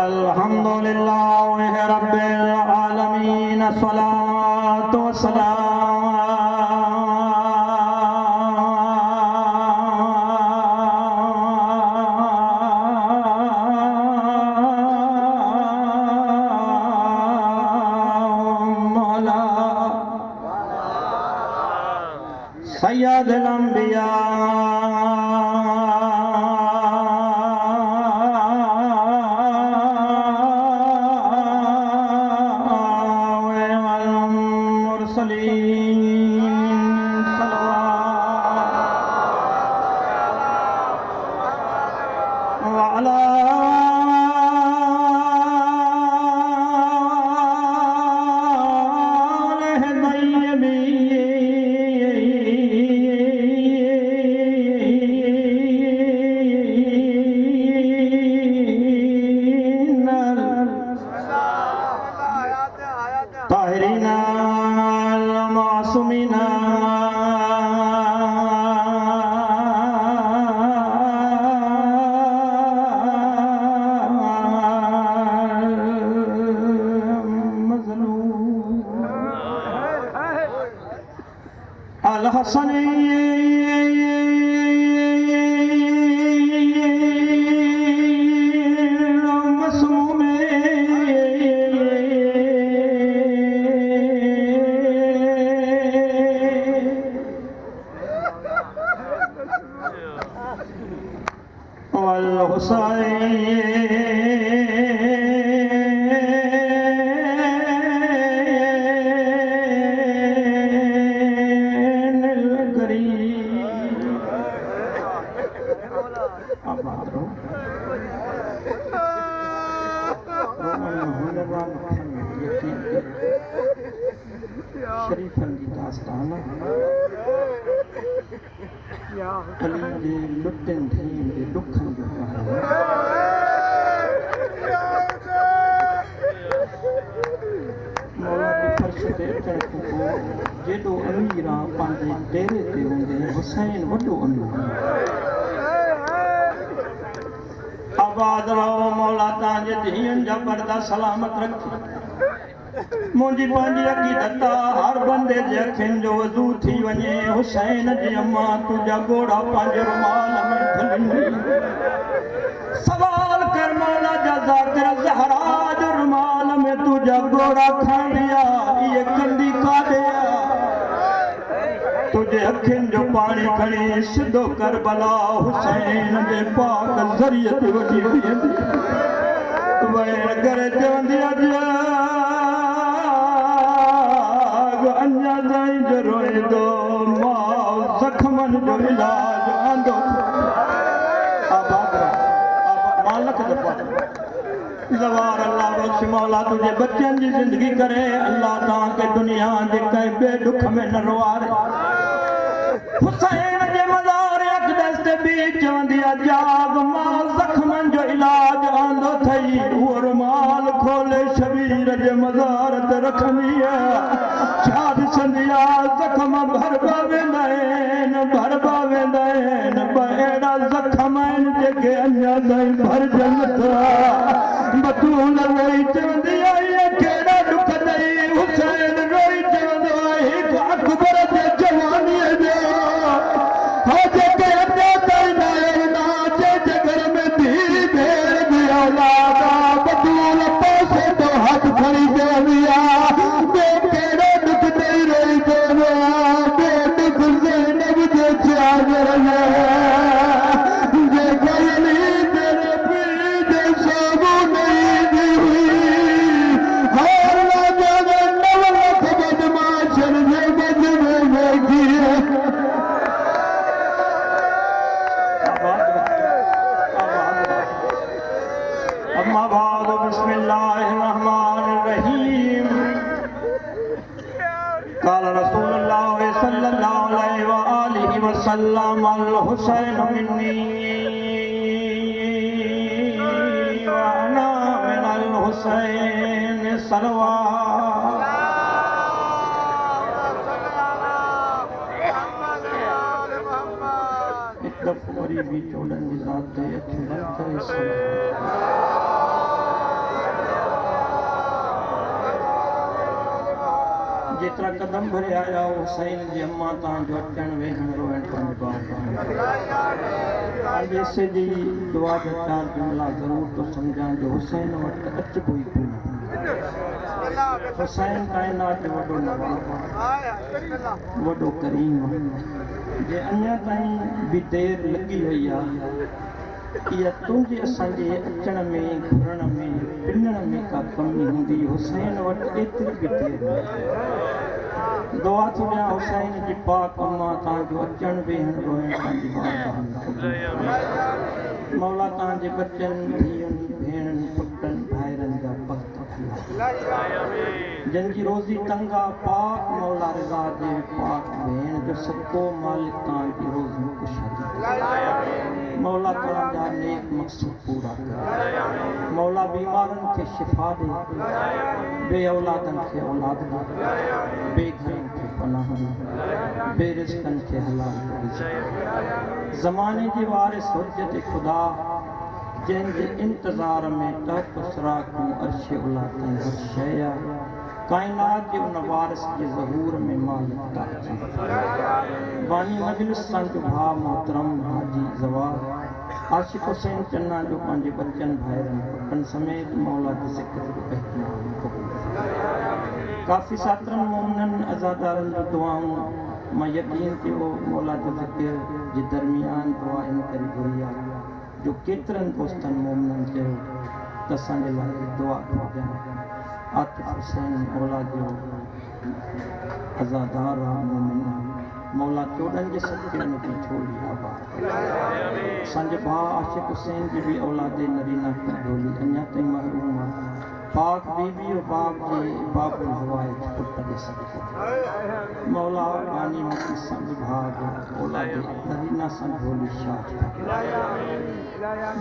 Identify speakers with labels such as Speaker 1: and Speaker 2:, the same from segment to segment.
Speaker 1: अल्हम्दुलिल्लाह रब्बिल आलमीन सलातो सलाम अला सय्यदुल अंबिया ताहिरीना मासूमीना अल हसन शरीफन की दास्तान अली जे लुटन थी जे दुखन जो मौला की फर्श ते अचण खां पोइ जेॾो अमीर आहे पंहिंजे डेरे ते हूंदे हुसैन वॾो अमीर आबाद रहो मौला तव्हांजे धीअनि जा पर्दा सलामत रखे मुंहिंजी पंहिंजी अक़ीदत हर बंदे जे अखियुनि जो वज़ू थी वञे हुसैन जी अम्मा तुंहिंजा गोड़ा पंहिंजे रुमाल में ढलनि सवाल कर मौला जा ज़ाकिर ज़हरा जो रुमाल में तुंहिंजा गोड़ा खणिया इहे कंदी काॾे तुंहिंजे अखियुनि जो पाणी खणी सिधो करबला हुसैन जे पाक ज़रिए ते वठी बीहंदी वैण करे चवंदी अॼु अञा ताईं जो रोए थो मां ज़ख़्मनि जो इलाज आंदो मालक दफ़ा ज़वार अल्लाह बख़्श मौला तुंहिंजे बच्चनि जी ज़िंदगी करे अल्लाह तव्हांखे दुनिया जे कंहिं ॿिए दुख में न रोआरे हुसैन जे मज़ार अक़दस ते बि चवंदी आहे जाग मां ज़ख़्मनि जो इलाज आंदो अथई उहो रुमाल खोले शबीर जे मज़ार ते रखंदी आहे छा ॾिसंदी आहे ज़ख़्म भरबा वेंदा आहिनि ॿ अहिड़ा ज़ख़्म आहिनि जेके अञा ताईं भरजनि नथा बतूल रोई चवंदी आहे कहिड़ा ॾुख अथई हुसैन रोई चवंदो आहे हिकु अकबर जे जवानीअ जो जेके अञा ताईं न आहिनि जंहिंजे घर में धीउ भेण जी औलाद आहे बतूल पासे तो हथ खणी चवंदी आहे कहिड़ो ॾुख अथई रोई चवंदो आहे ॾुख ज़ैनब जे चादर में जेके तेरे पीउ जे साम्हूं नहीं दी हुई सल्लम अल हुसैन मिन्नी व अना मिनल हुसैन सरवा। एक दफ़ो वरी भी चोॾनि जी ज़ात ते अखियूं बंदि करे जेतिरा कदम भरे आया हुसैन जी अम्मा तव्हांजो अचणु वेहणु रोइणु पंहिंजे बाप ऐसे जी दुआ जा चार जुमला ज़रूर तो सम्झां जो हुसैन वटि अचिबो ई कोन्हे। हुसैन काइनात जो वॾो नवाब वॾो करीम जे अञा ताईं बि देरि लॻी वई आहे इहा तुंहिंजे असांजे अचण में घुरण में पिनण में का कमी हूंदी हुसैन वटि एतिरी बि देरि न। दुआ थो ॾियां हुसैन जी पाक अम्मा तव्हांजो अचणु वेहणु रोइणु पंहिंजी मौला तव्हांजे बचनि धीअनि भेणनि पुटनि भाइरनि जा भक्त जंहिंजी रोज़ी तंग आहे पाक मौला रिज़ा जे पाक भेण जो सको मालिक तव्हांजी रोज़ी कुशादी मौला तव्हांजा नेक मक़सद पूरा कर। मौला बीमारनि खे शिफ़ा ॾे, बे औलादनि खे औलाद ॾे, बेघरनि खे पनाह ॾे, बेरिज़्क़नि खे हलाल रिज़्क़। ज़माने जे वारिस हुजते ख़ुदा जंहिंजे इंतज़ार में तहत सुराखूं अर्श उला ताईं हर शइ आहे काइनात जे उन वारिस जे ज़हूर में मालिक ताक़ी बानी मजलिस संजो भाउ मोहतरम हाजी ज़वार आशिक़ हुसैन चन्ना जो पंहिंजे बचनि भाइरनि पुटनि समेत मौला जे ज़िक्र जो एहतमाम क़बूल। काफ़ी सातरनि मोमिननि अज़ादारनि जो दुआऊं मां यकीन कयो मौला जो ज़िक्र जे दरमियान दुआ इन करे घुरी आहे जो केतिरनि दोस्तनि मोमिननि चयो त असांजे लाइ दुआ घुरिजनि। आतिफ़ हुसैन मौला जो अज़ादार आहे मोमिन मौला चोॾनि जे सदके उनजी झोली आबाद। असांजे भाउ आशिक़ हुसैन जी बि औलादे नरीना की झोली अञा ताईं महरूम आहे पाक बीबी और बाप जे बाबुल हवाए पुट जे सदके मौला बानी मकी संग भाग औलादे नरीना सां झोली शाद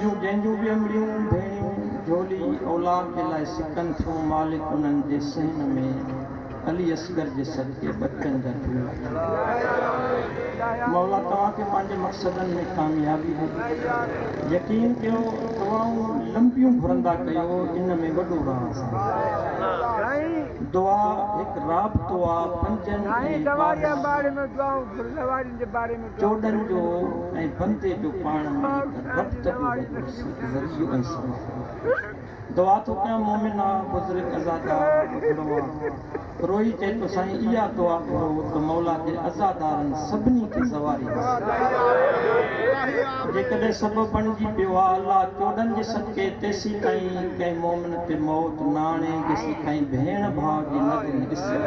Speaker 1: जूं जंहिंजूं बि अमड़ियूं भेणियूं झोली औलाद जे लाइ सिकनि थियूं मालिक उन्हनि जे सहन में अली असगर जे सदके बचनि जा झूला मौला तव्हांखे पंहिंजे मक़सदनि में कामयाबी ॾे। यकीन कयो दुआऊं लंबियूं घुरंदा कयो इन में वॾो राज़ आहे। दुआ हिकु राब्तो आहे पंजनि चोॾनि जो ऐं बंदे जो पाण में रब्त जो ज़रियो ऐं सबब। दुआ थो कयां मोमिन आहे बुज़ुर्ग अज़ादार रोई चए थो साईं इहा दुआ करो त मौला जे अज़ादारनि सभिनी खे सवारी जेकॾहिं सबबु बणिजी पियो आहे अलाह चोॾनि जे सदके तेसी ताईं कंहिं मोमिन ते मौत न आणे जेसी ताईं भेण भाउ जी नगरी ॾिसे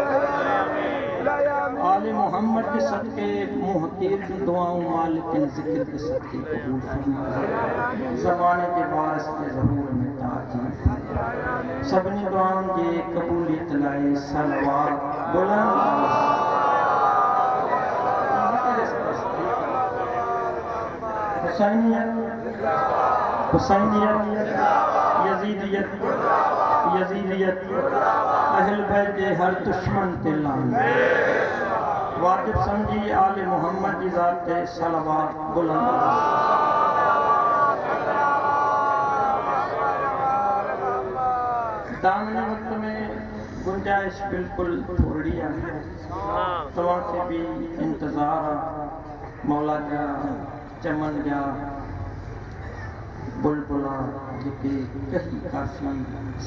Speaker 1: आले मोहम्मद के सदके मुंह तीर की दुआऊं मालिक के ज़िक्र के सदके कबूल फरमाए। ज़माने के वारिस के ज़हूर में ताज सभिनी दुआउनि जे क़बूलियत लाइ सलवात बुलंद हुसैनियत यजीदियत अहल बैत जे हर दुश्मन ते लान वाजिब समझी आले मोहम्मद जी ज़ात ते सलवात बुलंद। दामने वक्त में गुंजाइश बिल्कुल थोड़ी है तव्हांखे भी इंतज़ार मौला जा चमन जा बुलबुला जेके कहीं काफ़ी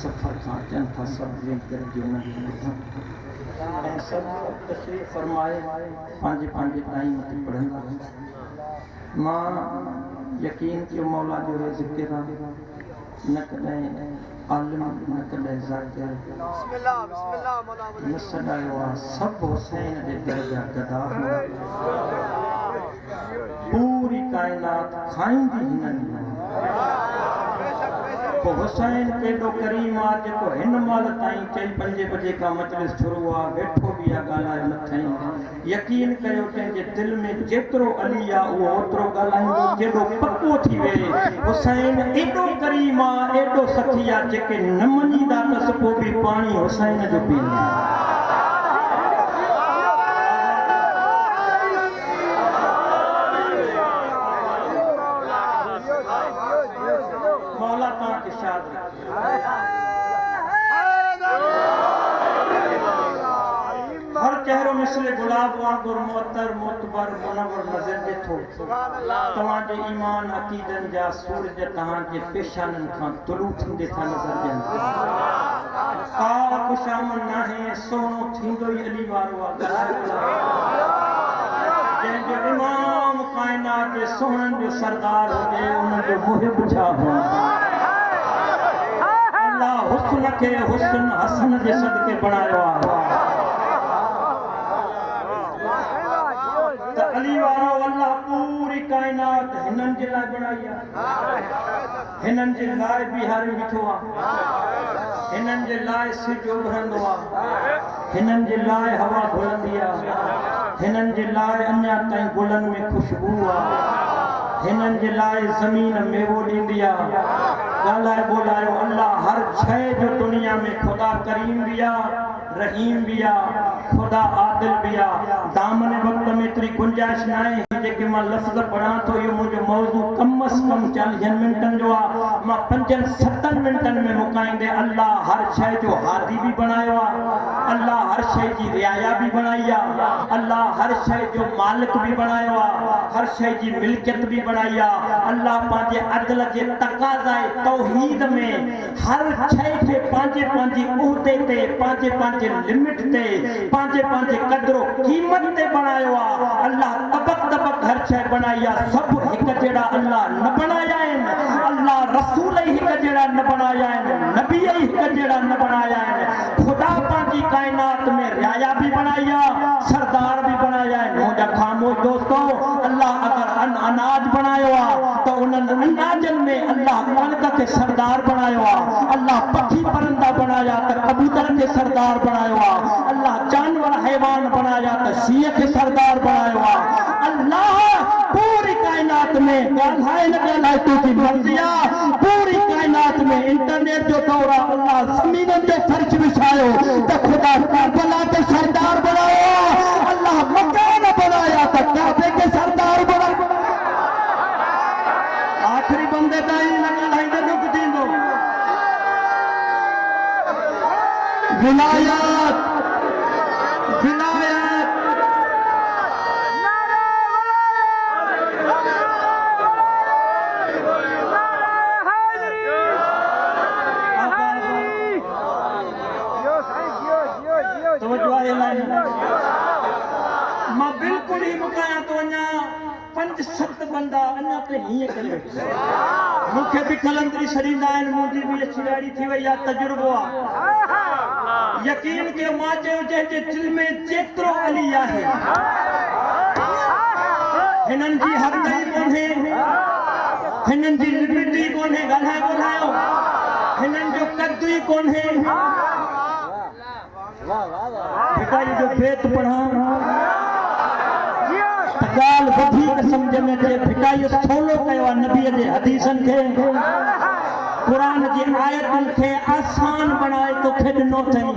Speaker 1: सफ़र खां अचनि था सभु ज़िक्र जो ऐं सभु तशरीफ़ फरमाए पंहिंजे पंहिंजे टाइम ते पढ़ंदा मां यकीन कयो मौला जो ज़िक्र आहे न कॾहिं आलिम न कॾहिं ज़ाकिर न सॾायो आहे सभु हुसैन जे दर जा गदा पूरी काइनात खाईंदी हिननि पोइ हुसैन केॾो करीम आहे जेको हिन महिल ताईं 4-5 बजे खां मजलिस शुरू आहे वेठो बि आहे ॻाल्हाए न थई यकीन कयो कंहिंजे दिलि में जेतिरो अली आहे उहो ओतिरो ॻाल्हाईंदो जेॾो पको थी वञे हुसैन एॾो करीम आहे एॾो सखी आहे जेके न मञींदा त पोइ बि पाणी हुसैन जो पीअंदा मौला तव्हांखे शाद हर चेहरो मिसले गुलाब वांगुर मुअत्तर मुतबर मुनव्वर नज़र ॾिठो तव्हांजे ईमान अक़ीदनि जा सूरज तव्हांजे पेशाननि खां तुलू थींदे था नज़र ॾियनि का कुशामन नाहे सोनो थींदो ई अली वारो आहे जंहिंजो इमाम काइनात जे सोहणनि जो सरदार हुजे उन जो मुहिब छा हो अल्लाह हुस्न खे हुस्न हसन जे सदके बणायो आहे त अली वारो अल्लाह पूरी काइनात हिननि जे लाइ बणाई आहे हिननि जे लाइ बिहारी बीठो आहे हिननि जे लाइ सिज उभरंदो आहे हिननि जे लाइ हवा घुलंदी आहे हिननि जे लाइ अञा ताईं गुलनि में ख़ुशबू आहे हिननि जे लाइ ज़मीन मेवो ॾींदी आहे ॻाल्हाए ॿोलायो अल्लाह हर शइ जो दुनिया में ख़ुदा करीम बि आहे रहीम भी आ खुदा आदिल भी आ दामन वक्त में इतनी गुंजाइश ना है जेके मां लफ्ज़ पढ़ा तो ये मुझे मौजू कम अज कम 40 मिनटन जो आ मां 5-7 मिनटन में मुकाइंदे अल्लाह हर शय जो हादी भी बनायो आ अल्लाह हर शय की रियाया भी बनाई आ अल्लाह हर शय जो मालिक भी बनायो आ हर शय की मिल्कियत भी बनाई आ अल्लाह पांजे अदल के तकाज़ा तौहीद में हर शय के पांजे उहदे ते पांजे लिमिट ते पांजे कदरो कीमत ते बनायो आ अल्लाह तबक हर शय बनाई आ सब एक जेड़ा अल्लाह न बनाया है अल्लाह रसूल ही एक जेड़ा न बनाया है नबी ही एक जेड़ा न बनाया है खुदा पांजी कायनात में रियाया भी बनाया सरदार भी बनाया है मुझा खामोश दोस्तों अल्लाह अगर अनाज बनायो आ तो उन्हनि अनाजन में अल्लाह कणक के सरदार बनायो आ अल्लाह पक्षी परिंदा बनाया तो कबूतर के सरदार बनायो आ अल्लाह जानवर हैवान बनाया तो शीह के सरदार बनायो आ अल्लाह पूरी कायनात में ॻाल्हाए तुझी मर्ज़ी आ पूरी कायनात में इंटरनेट जो दौर आ अल्लाह ज़मीननि जो फर्श विछायो तो खुदा करबला के सरदार बनायो अल्लाह मकान बनाया तो काबे के सरदार बनायो आखिरी बंदे ताईं न ॻाल्हाईंदे दुख थींदो विलायत मां बिल्कुल ही मुकाया तो अञा 5-7 बंदा अञा ते हीअं करे मूंखे बि कलंदरी छॾींदा आहिनि मुंहिंजी बि अछी थी वई आहे तजुर्बो आहे यकीन कयो मां चयो जंहिंजे दिलि में जेतिरो अली आहे हिननि जी हद ई कोन्हे हिननि जी लिमिट ई कोन्हे ॻाल्हाए ॿुधायो हिननि जो कद ई कोन्हे भिखारी जो बेत पढ़ा गाल वधीक समझ में अचे भिखारी सोलो कयो नबी जे हदीसन खे कुरान जी आयतुनि खे आसान बनाए तो खे ॾिनो अथई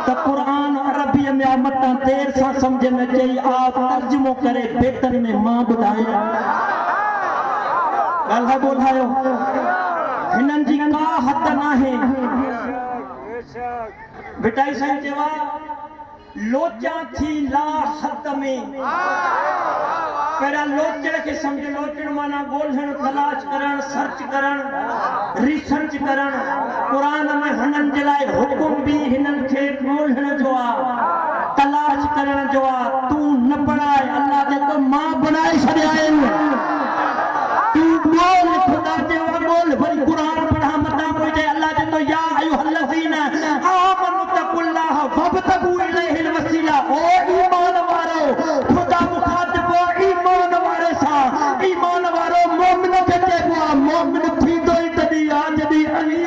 Speaker 1: त कुरान अरबी में मतां देर सां समझ में अचे आप तर्जुमो करे बेतन में मां ॿुधाया ॻाल्हाए ॿुधायो हिननि जी का हद नाहे भिटाई साईं चवा लोचा थी ला हद में पहिरियां लोचड़ के समझ लोचड़ माना ॻोल्हण तलाश करण सर्च करण रिसर्च करण कुरान में हुननि जे लाइ हुकुम भी हिननि खे ॻोल्हण जो आहे तलाश करण जो आहे तूं न बणाए अल्लाह जेको मां बनाए छॾिया आहिनि तूं ॻोल्ह खुदा जो ॻोल्ह वरी कुरान पढ़ा मथां पहुचे अल्लाह जे तो या अय्युहल्लज़ीना आमनु तक़ुल्लाह वब्तगू इलैहिल वसीला ओ ईमान वारो खुदा मुखातिब ईमान वारे सा ईमान वारो मोमिन के चइबो आहे मोमिन थींदो ई तॾहिं आहे जॾहिं अली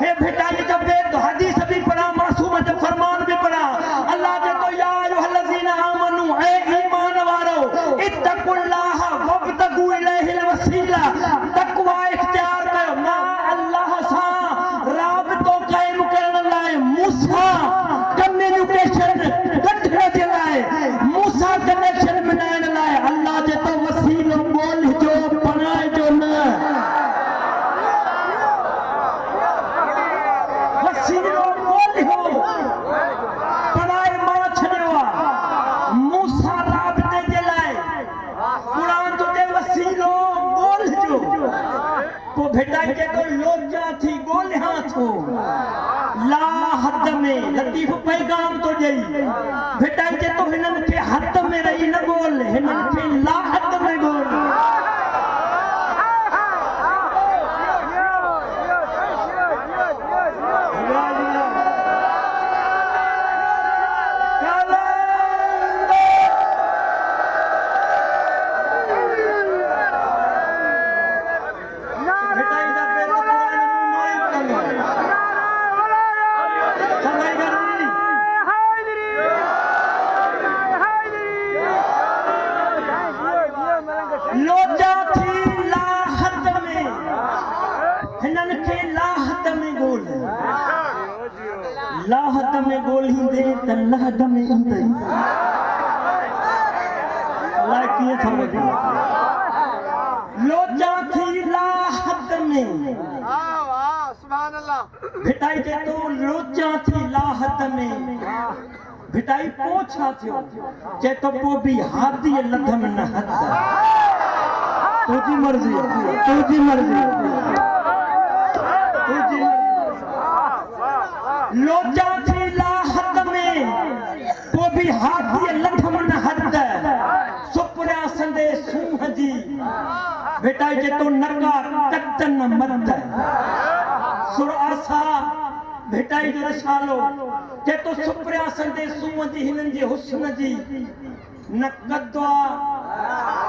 Speaker 1: हे भेटाई जब तो हदीस भी पढ़ा, मासूम जब फरमान भी पढ़ा। अल्लाह ने तो या अय्युहल्लज़ीना आमनू, ऐ ईमान वालो, इत्तकुल्लाह वब्तगू इलैहिल वसीला, तकवा इख्तियार कयो। मां अल्लाह सां राबितो कायम करण लाइ, मूसा कम्युनिकेशन गठण जे लाइ, मूसा कनेक्शन बनाइण लाइ अल्लाह जे तो वसीलो ॻोल्हिजो, बणाइजो न। वसीलो ॻोल्हियो, बणाए मां छॾियो आहे। मूसा राबिते जे लाइ क़ुरान तो ते वसीलो ॻोल्हिजो। पोइ भेटाई के तो लोचा थी ॻोल्हियां थो, ला हद में लतीफ़ पैगाम तो ॾेई। भेटाई के तो हिननि खे हद में रही न ॻोल्ह, हिननि खे ला हद में ॻोल्ह। लोचा थी ला हद में, हिननि खे ला हद में ॻोल्ह। ला हद में ॻोल्हींदे त लहद में ईंदे। अलाए कीअं थो वञे। लोचा थी ला हद में, भिटाई जे तो लोचा थी ला हद में। भिटाई पोइ छा थियो, चए तो पोइ बि हादी लधम न हद। तुझी मर्जी, तुझी मर्जी, तुझी लोचा थी ला हद में, पोइ बि हादी लधम न हद। सुपरिया संदे सूंह जी, भिटाई जे तो नका कतन मत। सुर आसा भेटाई जो रसालो, जे तो सुपरिया संदे सूंह जी, हिननि जे हुस्न जी न कद्वा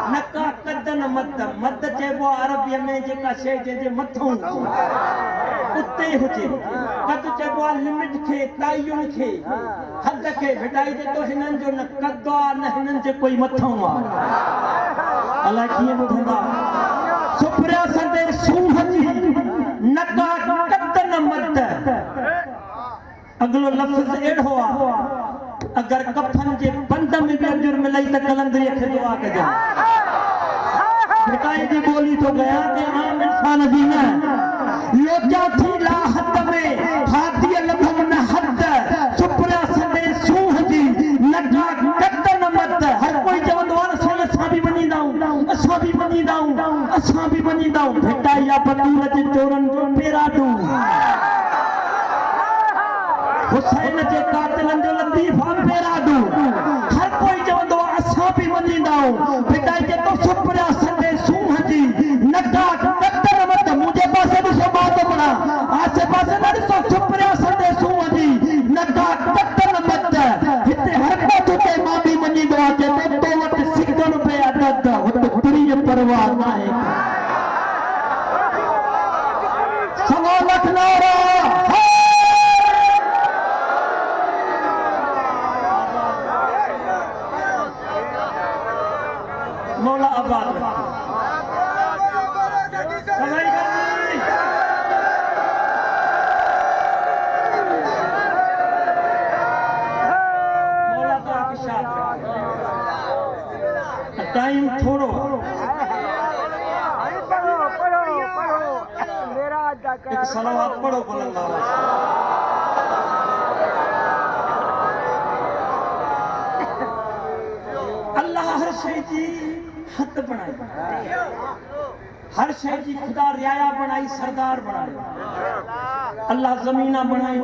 Speaker 1: न का कदन मद। मद चइबो आहे अरबीअ में जेका शइ जंहिंजे मथां उते हुजे। कद चइबो आहे लिमिट खे, तायुन खे, हद खे। भेटाई जे तो हिननि जो न कद्वा न हिननि जे कोई मथां आहे। अलाए कीअं ॿुधंदा। सुपरिया संदे सूंह जी न का कदन मद। अगलो लफ़्ज़ अहिड़ो आहे, अगर कफन जे बंद में भी अजुर मिलई त कलंदरीअ खे दुआ कजां। भिटाई जी ॿोली तो गया कि आम इंसान जी न। लोचा थी ला हद में, हादी लधम न हद। सुपरिया संदे सूंह जी न का कदन मद। हर कोई चवंदो आहे असां बि वञींदाऊं, असां बि वञींदाऊं, असां बि वञींदाऊं। भिटाई या बतूर जे चोरनि जो पेराडू, हुसैन जे कातिलनि जो लतीफ़ा पेराडू। हर कोई चवंदो आहे असां बि वञींदाऊं। भिटाई जे तो सुपरिया संदे सूंह जी न का कदन मद। मुंहिंजे पासे ॾिसो, मां थो पढ़ां, आसे पासे न ॾिसो। सुपरिया संदे सूंह जी न का कदन मद। हिते हर को चुके मां बि वञींदो आहे। चए तो वटि सिकण पे अदद, हुते तुरीअ परवाह न आहे। सवा लख नारा मौला आबाद रखे। मौला तव्हांखे शाद रखे। टाइम थोड़ो, एक सलावत पढ़ो बुलंदा। अल्लाह हर शइ जी हद बनाई, हर शइ जी खुदा रियाया बनाई, सरदार बनाई। अल्लाह ज़मीना बनाई,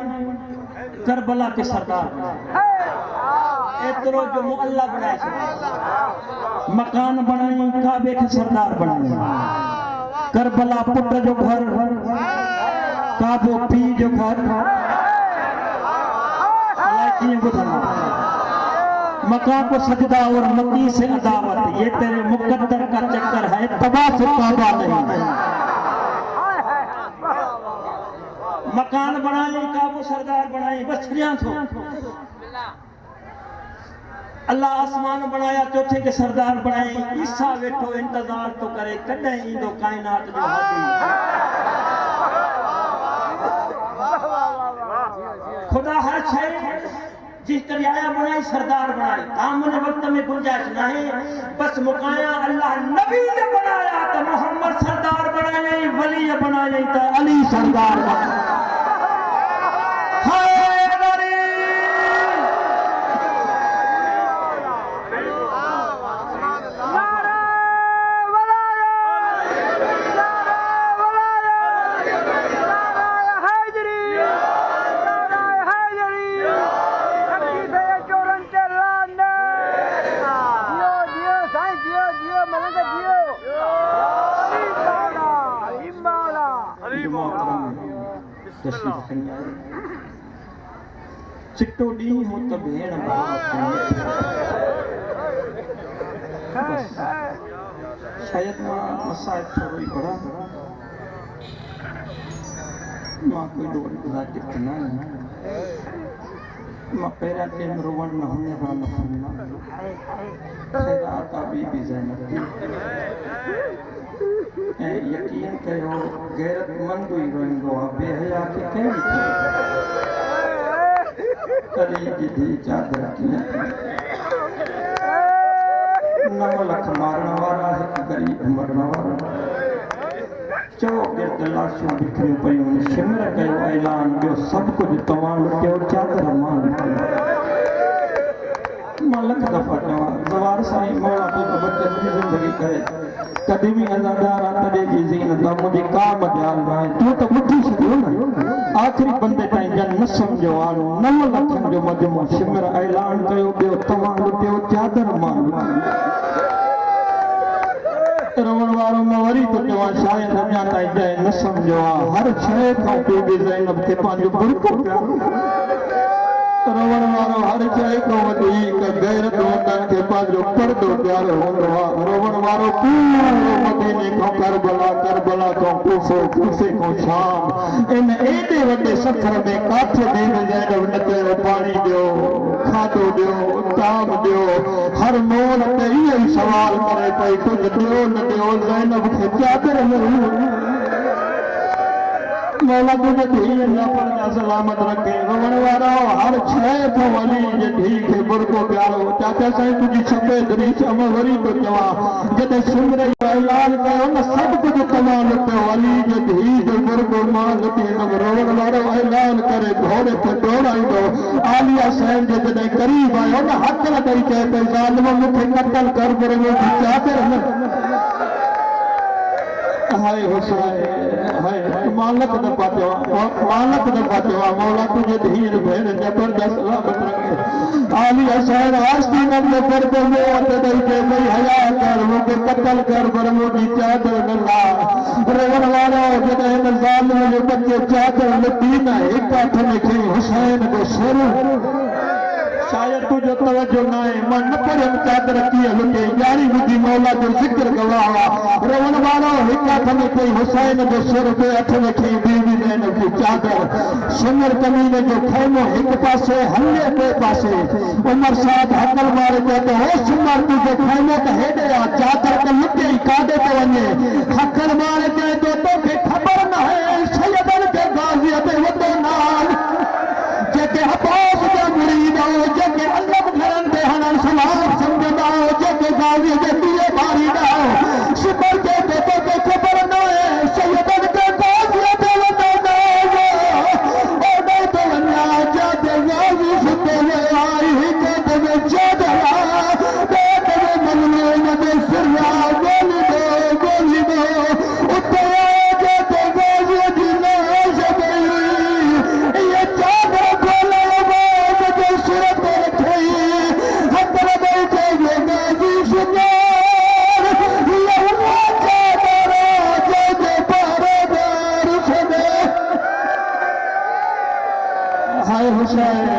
Speaker 1: करबला के सरदार बनाए। एतिरो जो मुअल्ला बनाए छॾियो। मकान बनाई, काबे के सरदार बनाए। करबला पुट जो घर, काबो पी जो घर। कीअं ॿुधंदा। मका को सजदा और मकी से अदावत, ये तेरे मुकद्दर का चक्कर है, तबा से काबा नहीं। मकान बनाए काबू सरदार बनाए बछड़ियां थो अल्लाह आसमान बनाया चौथे के सरदार बनाए ईसा वेठो इंतजार तो करे कदे इंदो कायनात जो हादी खुदा हर शय जिस तरह आया बनाई सरदार बनाई आमने वक्त में गुंजाइश नहीं बस मुकाया अल्लाह नबी ने बनाया तो मोहम्मद सरदार बनाए वली बनाए तो अली सरदार चिट्टो डी हो तो भेड़ शायद मां मसाइब थोड़ी बड़ा मां कोई डोर गुजार कितना मां पेरा के रोवन न होने वाला सुनना खैरा का बीबी ज़ैनब यकीन कयो गैरतमंद हुई रोइंदो बेहया के कहिड़ी करी जी चादर की 9 लख मारण वारा एक गरीब मरण वारा चो गिरद लाशूं बिखरियूं पयूं शिमर कयो ऐलान ॿियो सभु कुझु तव्हां लुटियो चादर मां लख दफ़ा चवां ज़वार साईं मौला तो बचत जी ज़िंदगी करे कभी भी अज़ादार तॾहिं जी ज़ीनत मुंहिंजी का मजाल न आहे तूं त ॿुधी छॾियो न आख़िरी बंदे ताईं जन न सम्झो वारो 9 लखनि जो मजमो शिमर ऐलान कयो ॿियो तव्हां लुटियो चादर मां रवण वारो मां वरी तो चवां शायदि अञा ताईं जंहिं न सम्झो आहे हर शइ खां बीबी ज़ैनब खे पंहिंजो बुरको प्यारो रवण वारो हर शइ खां वधीक गैरतमंदनि खे पंहिंजो पर्दो प्यारो हूंदो आहे रवण वारो पूरो मदीने खां करबला करबला खां कूफो कूफे खां शाम इन एॾे वॾे सफ़र में काथे बीबी ज़ैनब न कयो पाणी ॾियो खाधो ॾियो ताम ॾियो हर मोड़ ते इहो ई सवाल करे पई कुझु ॾियो न ॾियो ज़ैनब खे चादर मौला तुझे धीअ न सलामत रखे रवण वारो हर शइ खां वली जे धीउ खे बुरको प्यारो चाचा साईं तुंहिंजी सफ़ेद रीछ में वरी थो चवां जॾहिं सुमर ऐलान कयो न सभु कुझु तव्हां लुटियो अली जे धीउ जो बुरको मां लुटींदुमि रवण वारो ऐलान करे घोड़े खे दौड़ाईंदो आलिया साईं जे जॾहिं क़रीब आयो न हथ न ॾेई चए पई ज़ालिम मूंखे क़तल कर पर मुंहिंजी चादर न हाय हुसैन हाय मालक न पातो मौला तुझे धीर भेड़ जबरदस्त सलामत रखे आली हुसैन आस्ती नम पर को में अते दई के कोई हया कर मुझे कत्ल कर पर मुझी चादर न ला रवण वारो जदे न जालिम जो बच्चे चादर लती न एक हाथ में खे हुसैन को सर शायद तुझो तवज्जो न आहे मां न पढ़ियम चादर कीअं लुटे यारी ॿुधी मौला जो ज़िक्र गवाह रवण वारो हिकु हथ में कोई हुसैन जो सिर ॿिए हथ में खई बीबी ज़ैनब जी चादर सुमर कमीने जो खैमो हिकु पासे हले ॿिए पासे उमर साहब हकल मारे चए त हो सुमर तुंहिंजो खैमो त हेॾे आहे चादर त लुटे ई काॾे थो वञे हकल मारे चए थो तोखे ख़बर न आहे सैयदनि खे गाज़ीअ ते वॾो नाल जेके अब्बास जा मुरीद हो जेके अल्लाह घरनि ते हणण सलाम सम्झंदा हो जेके गाज़ीअ जे ॾीए मारींदा हो सुमर जे तोखे ख़बर न आहे सैयदनि खे गाज़ीअ ते वॾो नाल ओॾे थो वञा जिते गाज़ी सुते आई हिते में चादर ॿिए ते मज़लूम जे सिर गोली दो उते जिते गाज़ीअ जी लाश पई इहा चादर हाय हुसैन